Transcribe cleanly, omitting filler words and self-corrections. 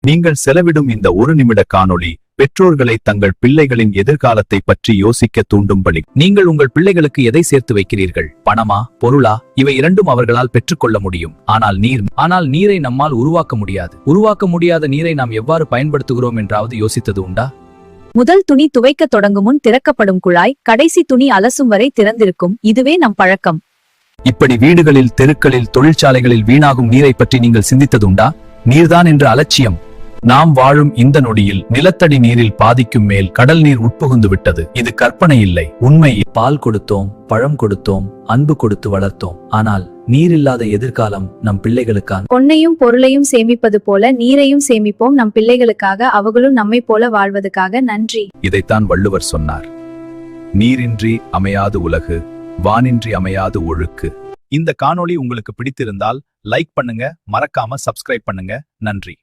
நீங்கள் செலவிடும் இந்த ஒரு நிமிட காணொளி பெற்றோர்களை தங்கள் பிள்ளைகளின் எதிர்காலத்தை பற்றி யோசிக்க தூண்டும்படி. நீங்கள் உங்கள் பிள்ளைகளுக்கு எதை சேர்த்து வைக்கிறீர்கள்? பணமா, பொருளா? இவை இரண்டும் அவர்களால் பெற்றுக்கொள்ள முடியும். ஆனால் நீரை நம்மால் உருவாக்க முடியாது. உருவாக்க முடியாத நீரை நாம் எவ்வாறு பயன்படுத்துகிறோம் என்றாவது யோசித்தது உண்டா? முதல் துணி துவைக்க தொடங்கும் முன் திறக்கப்படும் குழாய், கடைசி துணி அலசும் வரை திறந்திருக்கும். இதுவே நம் பழக்கம். இப்படி வீடுகளில், தெருக்களில், தொழிற்சாலைகளில் வீணாகும் நீரை பற்றி நீங்கள் சிந்தித்ததுண்டா? நீர்தான் என்ற அலட்சியம். நாம் வாழும் இந்த நொடியில் நிலத்தடி நீரில் பாதிக்கும் மேல் கடல் நீர் உட்புகுந்து விட்டது. இது கற்பனை இல்லை, உண்மை. பால் கொடுத்தோம், பழம் கொடுத்தோம், அன்பு கொடுத்து வளர்த்தோம். ஆனால் நீரில்லாத எதிர்காலம் நம் பிள்ளைகளுக்கான. பொன்னையும் பொருளையும் சேமிப்பது போல நீரையும் சேமிப்போம் நம் பிள்ளைகளுக்காக. அவர்களும் நம்மை போல வாழ்வதற்காக. நன்றி. இதைத்தான் வள்ளுவர் சொன்னார். நீரின்றி அமையாது உலகு, வானின்றி அமையாது ஒழுக்கு. இந்த காணொளி உங்களுக்கு பிடித்திருந்தால் லைக் பண்ணுங்க, மறக்காம சப்ஸ்கிரைப் பண்ணுங்க. நன்றி.